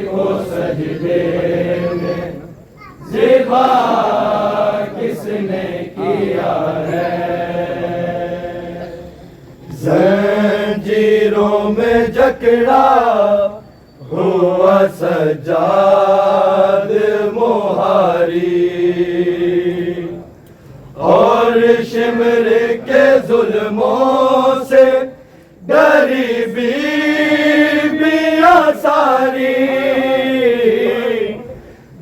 को सजदे में ज़िबा किसने किया है, जंजीरों में जकड़ा हुआ सज्जाद मोहारी और शिमर के जुल्मों से डरी बीबियां सारी,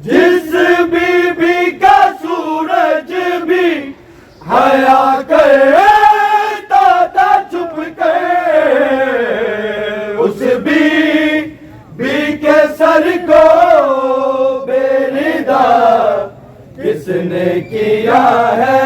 जिस बीबी का सूरज भी हया करता था छुप कर, उस बीबी के सर को बेरिदा किसने किया है।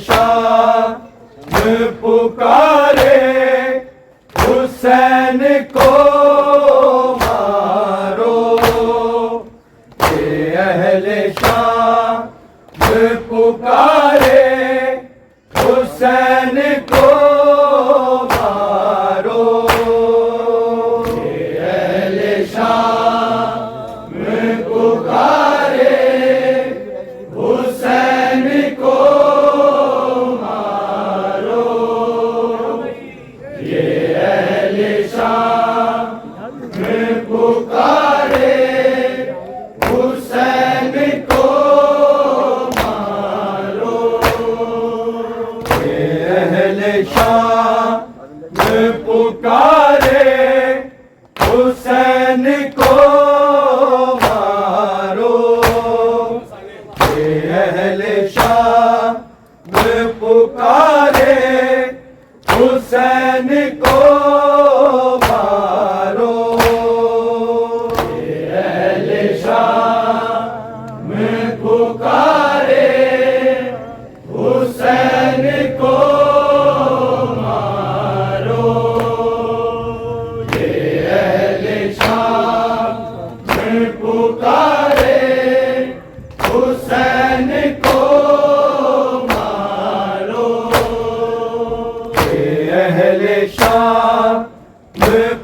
हुसैन को मारो। ये अहले शाम पुकारे हुसैन को मारो। ये अहले शाम पुकारे हुसैन को मारो। ये अहले शाम पुकारे हुसैन को मारो। ये अहले शाम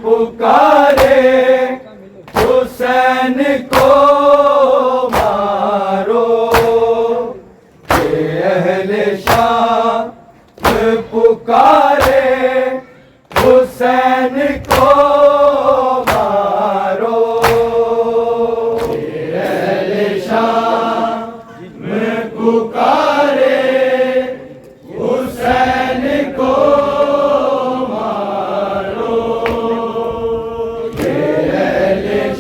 पुकारे हुसैन को मारो। ये अहले शाम पुकारे हुसैन को मारो। ये अहले शाम पुकारे हुसैन को मारो। ये अहले शाम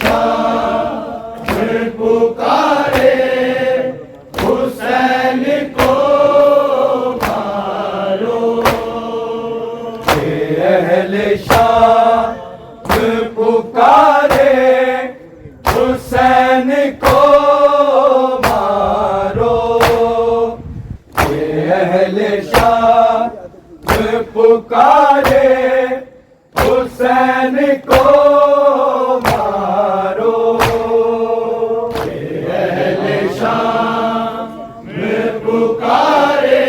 पुकारे हुसैन को मारो। ये अहले शाम पुकारे हुसैन को मारो। ये अहले शाम पुकारे हुसैन को मारो। ये अहले शाम पुकारे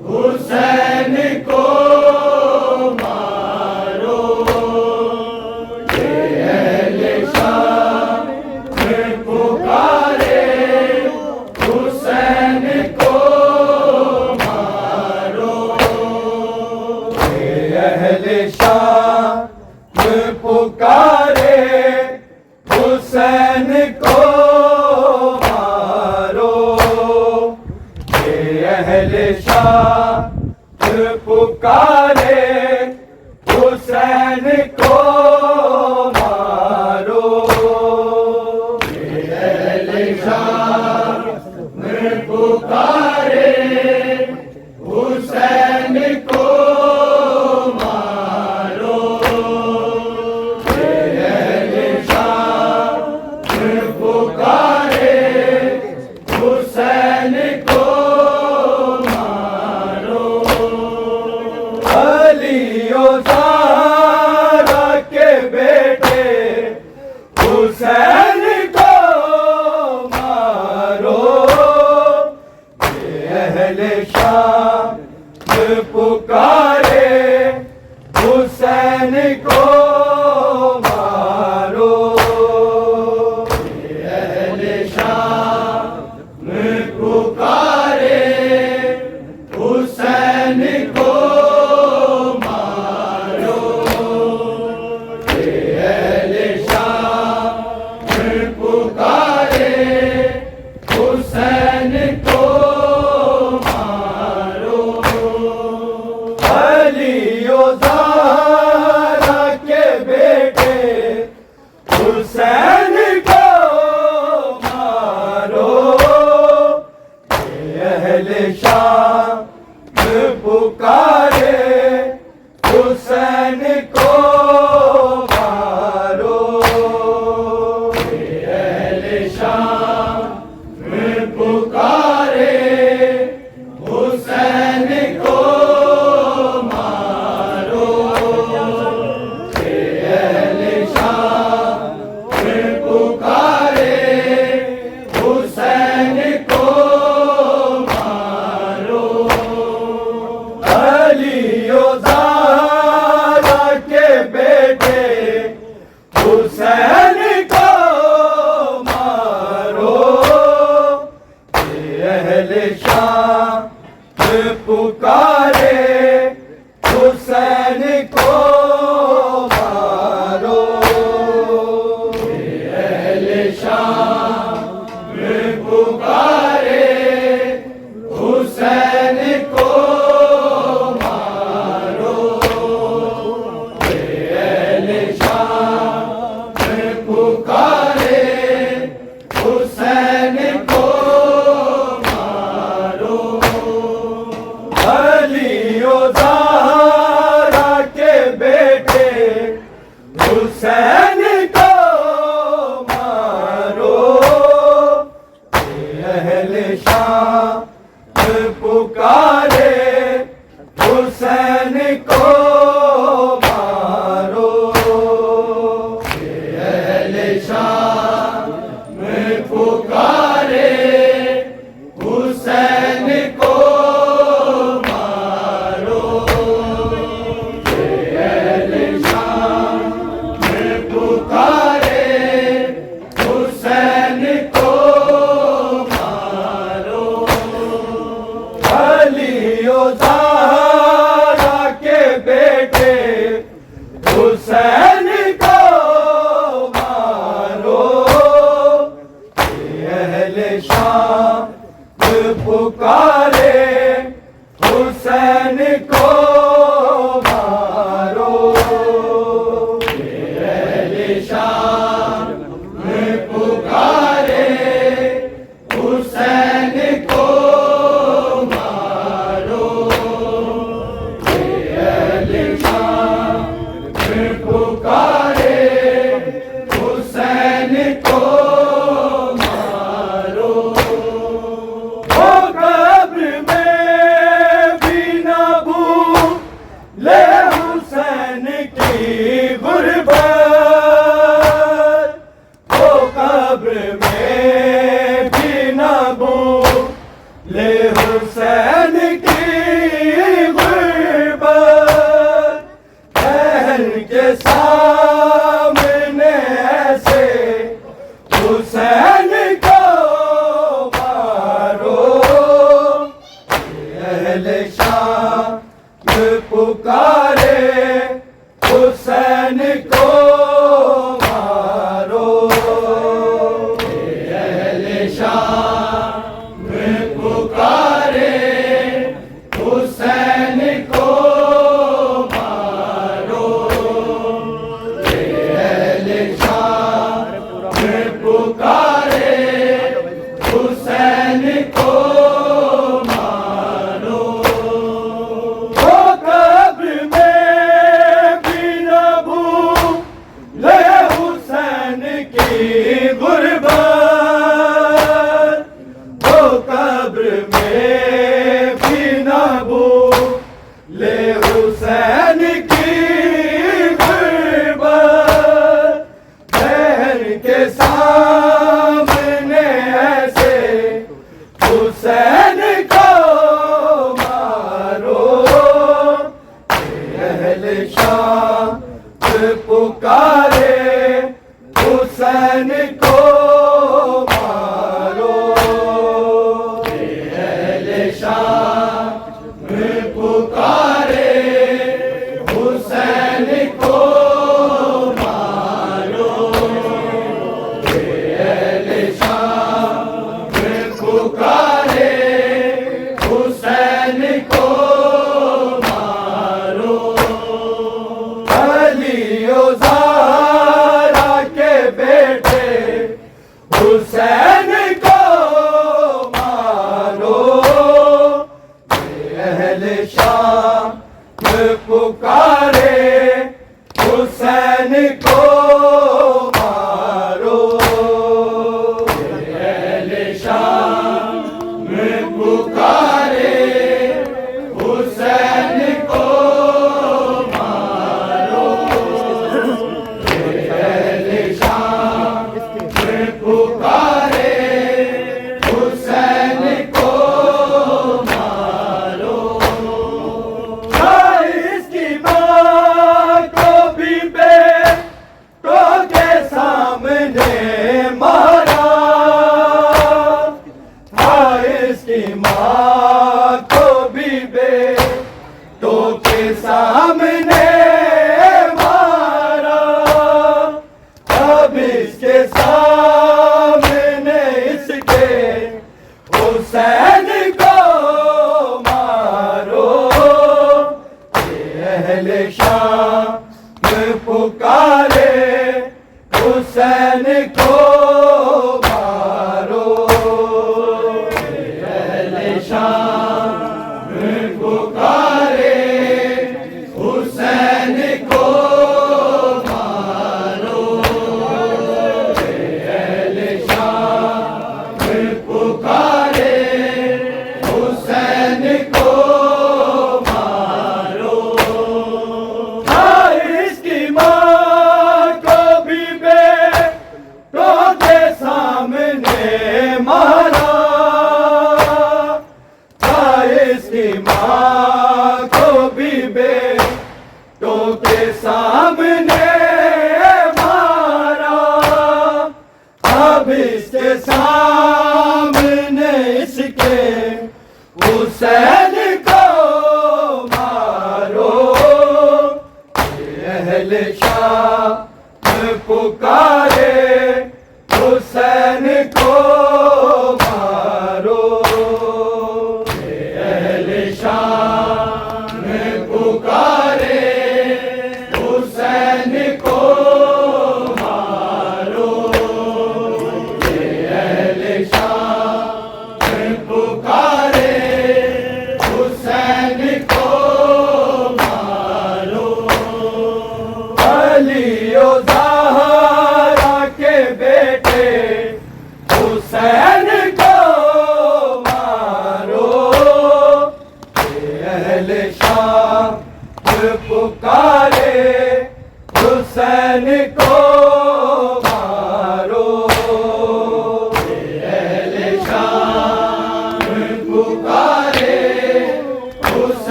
हुसैन को मारो। ये अहले शाम पुकारे हुसैन को मारो। ये अहले शाम पुकारे हुसैन को मारो। ये अहले शाम पुकारे हुसैन को मारो। ये अहले शाम पुकारे हुसैन को मारो। ये अहले शाम पुकारे हुसैन को मारो। अलियो ज़ारा के बेटे हुसैन को मारो। ये अहले शाम पुकारे हुसैन को मारो। ये अहले शाम पुकारे हुसैन को मारो। ये अहले शाम पुकारे हुसैन को मारो। अलियो ज़ारा के बेटे हुसैन को मारो। ये अहले शाम पुकारे हुसैन को मारो। ये अहले शाम पुकारे हुसैन को मारो। ये अहले शाम पुकारे हुसैन को मारो। अलियो ज़ारा के बेटे हुसैन को मारो। ये अहले शाम पुकारे हुसैन को मारो। ये अहले शाम पुकारे हुसैन को मारो। ये अहले शाम की गुर्बत, वो कब्र में भी न भूले हुसैन की गुर्बत। बहन के सामने ऐसे हुसैन को मारो, अहले शाम पुकारे हुसैन को मारो, अहले शाम पुकारे हुसैन को मारो, अहले शाम पुकारे हुसैन को मारो। अलियो ज़हरा के बेटे हुसैन को मारो, अहले शाम पुकारे हुसैन को मारो, अहले शाम पुकारे हुसैन को मारो, अहले शाम पुकारे हुसैन को मारो। इसकी माँ को भी बेटों के सामने मारा, इसकी माँ को भी बेटों के सामने मारा। अब इसके सामने इसके हुसैन को मारो, अहले शाम पुकारे हुसैन को मारो, अहले शाम पुकारे हुसैन को मारो, अहले शाम पुकारे हुसैन को मारो। इसकी माँ को भी बेटों के सामने मारा, इसकी माँ को भी बेटों के सामने मारा। अब इसके सामने इसके हुसैन को मारो, अहले शाम पुकारे हुसैन को मारो, अहले शाम पुकारे हुसैन को मारो, अहले शाम पुकारे हुसैन को मारो। अलियो ज़हरा के बेटे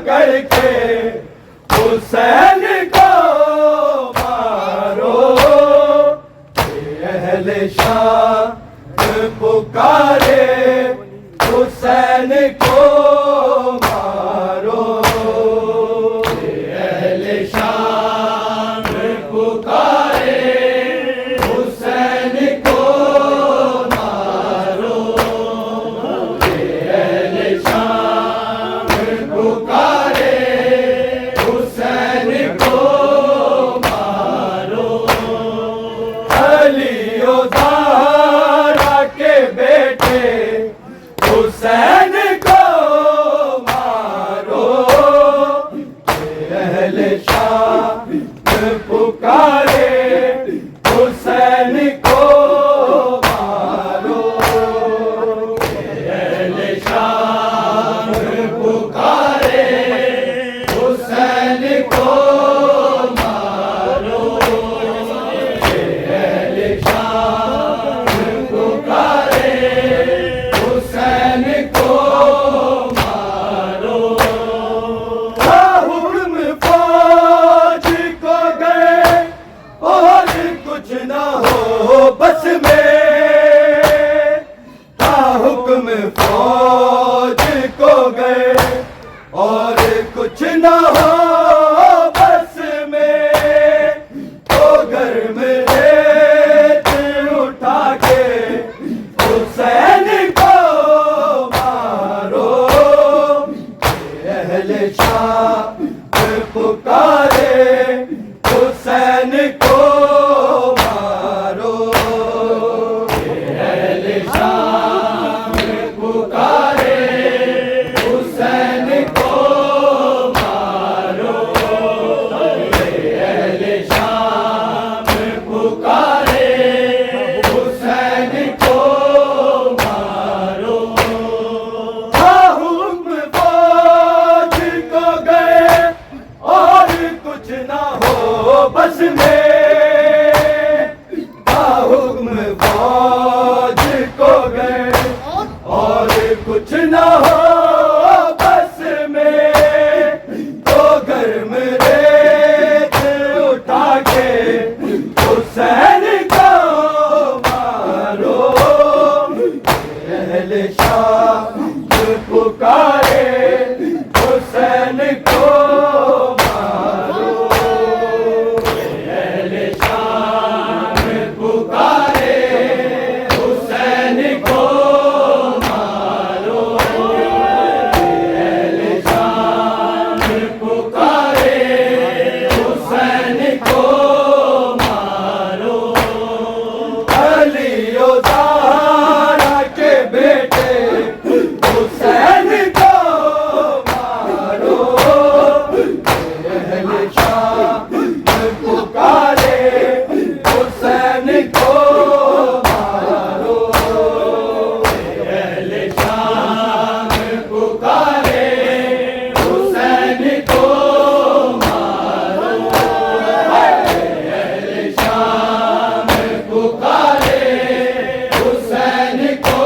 पकड़ के हुसैन को मारो। अहले शाम पुकारे हुसैन को मारो। अहले शाम पुकारे हुसैन को मारो। अहले शाम पुकारे हुसैन को मारो। अलियो ज़हरा के बेटे हुसैन को मारो। अहले शाम पुकारे हुसैन को मारो। अहले शाम पुकारे हुसैन को मारो। अहले शाम पुकारे हुसैन को मारो। हुक्म फौज को गए और कुछ न हो बस में। हुक्म फौज को गए और कुछ न हो बस में। तो गर्म रेत उठा के हुसैन को मारो। अहले शाम पुकारे हुसैन को मारो। अहले शाम पुकारे हुसैन को मारो। अहले शाम पुकारे हुसैन को मारो। हुक्म फौज को गए और कुछ ना हो बस में। हुक्म फौज को गए और कुछ ना हो बस में। तो गर्म रेत उठा के हुसैन को मारो। अहले शाम पुकारे हुसैन को मारो। अहले शाम पुकारे हुसैन को मारो। अहले शाम पुकारे हुसैन को मारो। अलियो ज़हरा के बेटे हुसैन को मारो। अहले शाम पुकारे हुसैन को मारो। अहले शाम पुकारे हुसैन को मारो। अहले शाम पुकारे हुसैन को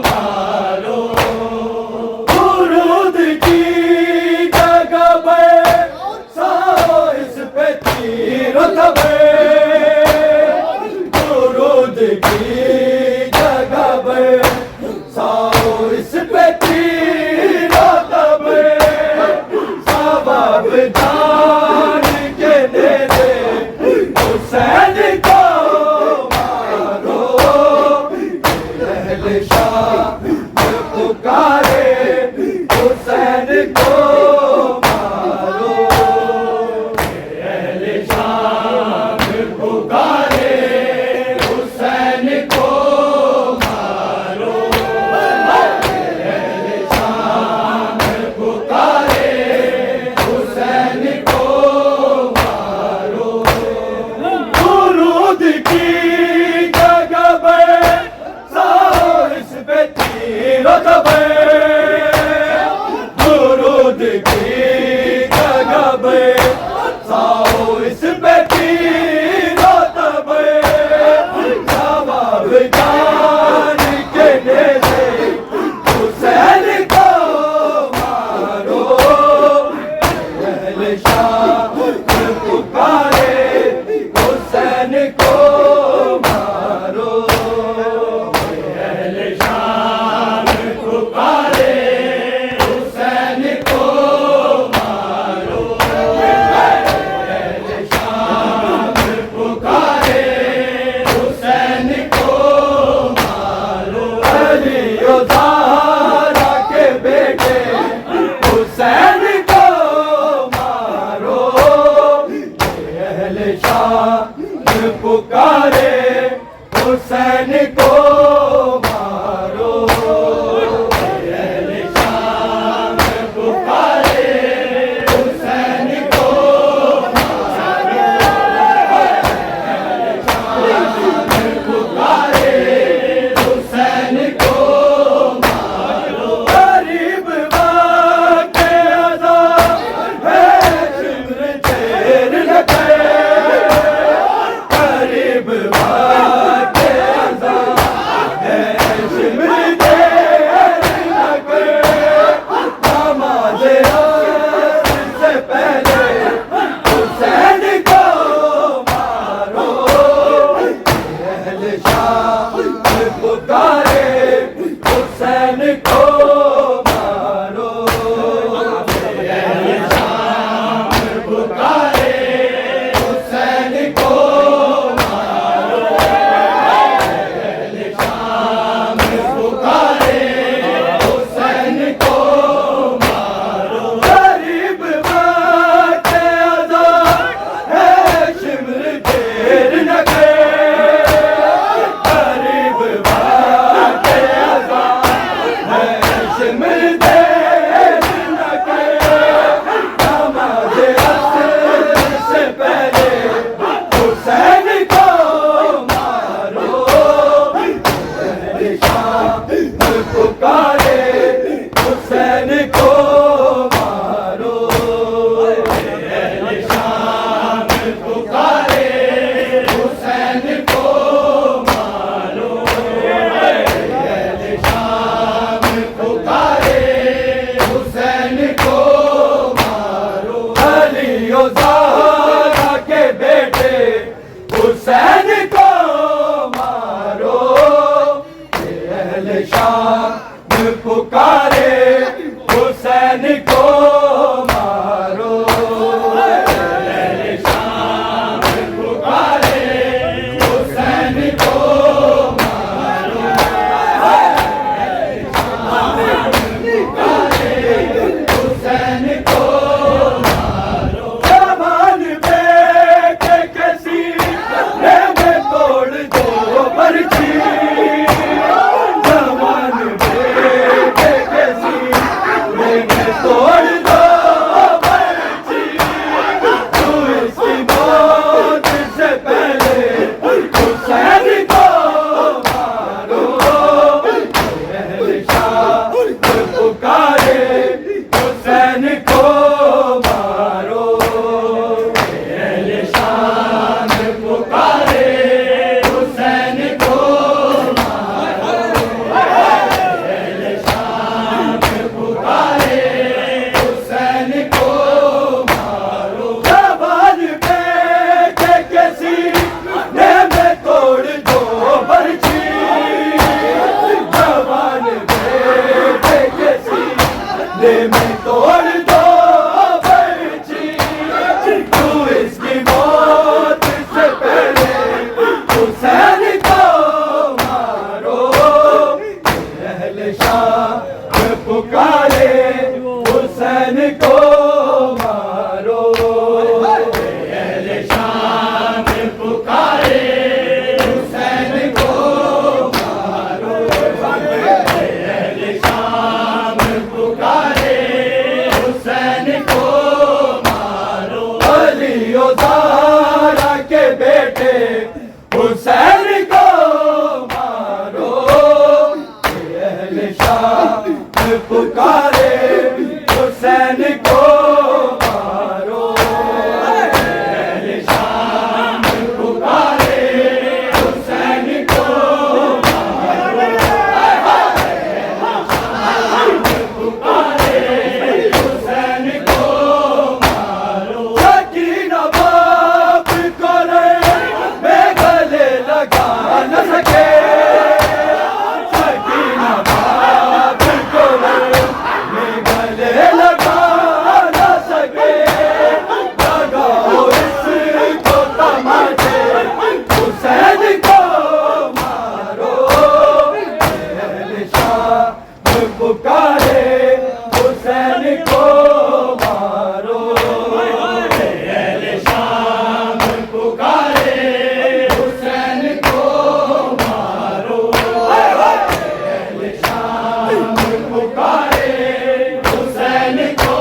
मारो। दुरूद की जगह पे साओ इस पे तीर दबे। दुरूद की जगह पे साओ इस पे तीर दबे। सबब जान के दे दे हुसैन को मारो। अहले शाम पुकारे हुसैन को मारो। अहले शाम पुकारे हुसैन को मारो। अहले शाम पुकारे हुसैन को मारो। दुरूद की जगह पे साओ इस पे तीर दबे। दुरूद की जगह पे साओ इस पे तीर दबे। जवाब जान के दे दे हुसैन को मारो। शाम पुकारे हुसैन को मारो। अहले शाम पुकारे हुसैन को मारो। अहले शाम पुकारे हुसैन को मारो। अलियो ज़हरा के बेटे हुसैन को मारो। अहले शाम पुकारे हुसैन को मारो। अहले शाम पुकारे हुसैन को मारो। अहले शाम पुकारे हुसैन को मारो। गरीब वाक़े अज़ा है शिमर देर न करे। गरीब वाक़े अज़ा है शिमर देर न करे। नमाज़ असर से पहले हुसैन को मारो। अहले शाम पुकारे हुसैन को मारो। अहले शाम पुकारे हुसैन को मारो। अहले शाम पुकारे हुसैन को मारो। गरीब वाक़े अज़ा है शिमर देर न करे। गरीब वाक़े अज़ा है शिमर देर न करे। नमाज़ असर से पहले हुसैन को मारो। अहले शाम पुकारे हुसैन को मारो। अहले शाम पुकारे हुसैन को मारो। अहले शाम पुकारे हुसैन को मारो। अलियो ज़हरा के बेटे हुसैन को मारो। अहले शाम पुकारे हुसैन को मारो। अहले शाम पुकारे हुसैन को मारो। अहले शाम पुकारे हुसैन को मारो। जवान बेटे के सीने में तोड़ दो पर्ची। जवान बेटे के सीने में तोड़ दो पर्ची। तू इसकी मौत से पहले हुसैन को मारो। अहले शाम पुकारे हुसैन को मारो। अहले शाम पुकारे हुसैन को मारो। अहले शाम पुकारे हुसैन को मारो। जवान बेटे के सीने में तोड़ दो पर्ची। जवान बेटे के सीने में तोड़ दो पर्ची। तू इसकी मौत से पहले हुसैन को मारो। अहले शाम पुकारे हुसैन को मारो। अहले शाम पुकारे हुसैन को मारो। अहले शाम पुकारे हुसैन को मारो। अलियो ज़हरा के बेटे हुसैन को मारो। अहले शाम पुकारे हुसैन को मारो। अहले शाम पुकारे हुसैन को मारो। अहले शाम पुकारे हुसैन को मारो। को मारो, अहले शाम पुकारे हुसैन को मारो, अहले शाम पुकारे हुसैन को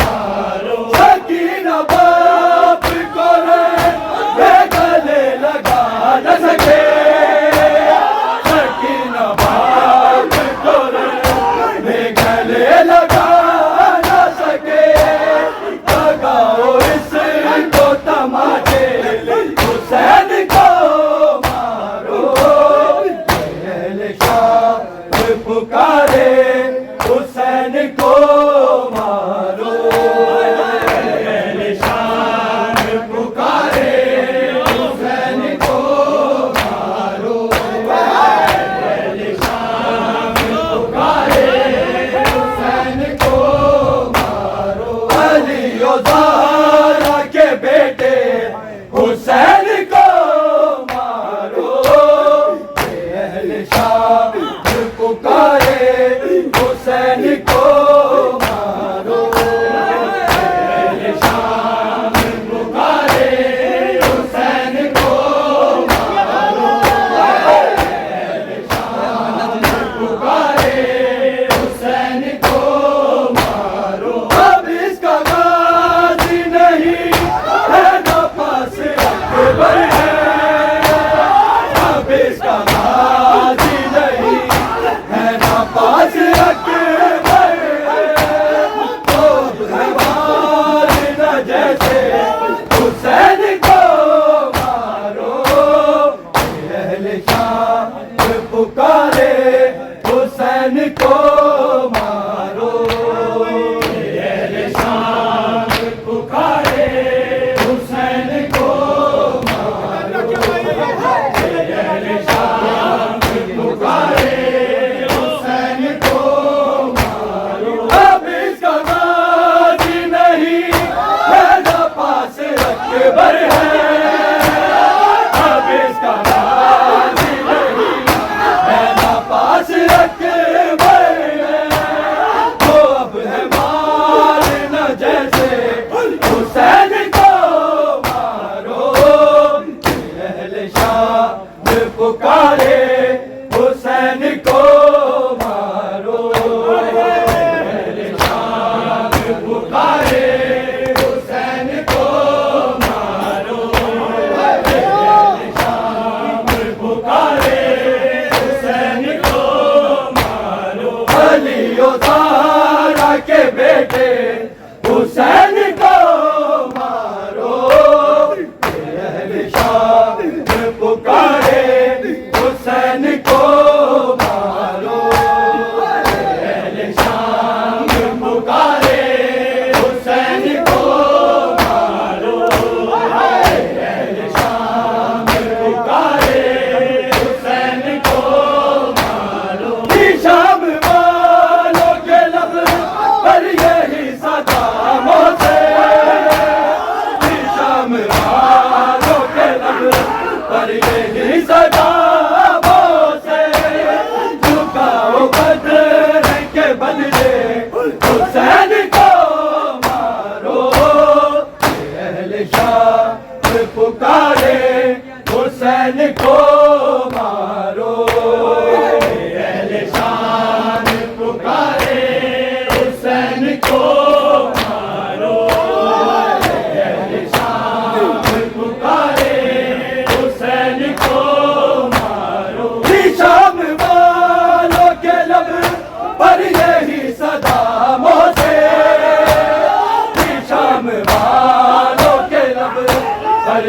मारो। सकीना बाप को रे गले लगा न सके, सकीना बाप को रे गले लगा न सके। लगाओ इसको तमाचे हुसैन को मारो, अहले शाम पुकारे हुसैन को मारो, अहले शाम पुकारे हुसैन को मारो, अहले शाम पुकारे हुसैन को मारो। अली और ज़हरा के बेटे हुसैन को मारो, अहले शाम पुकारे हुसैन को मारो, अहले शाम पुकारे हुसैन को मारो, अहले शाम पुकारे हुसैन को मारो। अब इसका गाजी नहीं है ना पास अकबर है, अब इसका गाजी नहीं है ना पास अकबर है। तो भगवान न जैसे हुसैन को मारो, अहले शाम पुकारे हुसैन को मारो, अहले शाम पुकारे हुसैन को मारो, अहले शाम पुकारे हुसैन को मारो। अब इसका गाजी नहीं है ना पास अकबर है, अब इसका गाजी नहीं है ना पास अकबर है। तो अब है मार न जैसे हुसैन को मारो, अहले शाम पुकारे हुसैन को मारो, अहले शाम पुकारे हुसैन को मारो, अहले शाम पुकारे हुसैन को मारो। अली और ज़हरा के बेटे हुसैन को मारो, अहले शाम पुकारे हुसैन को मारो, अहले शाम पुकारे हुसैन को मारो, अहले शाम पुकारे हुसैन को मारो। शाम वालों के लब पर यही सदा मोसे, शाम वालों के लब पर यही सदा मोसे। झुकाओ बदर के बदले हुसैन को मारो, अहले शाम पुकारे हुसैन को मारो, अहले शाम पुकारे हुसैन को मारो, अहले शाम पुकारे हुसैन को मारो। शाम वालों के लब पर यही सदा मोसे, शाम वालों के लब पर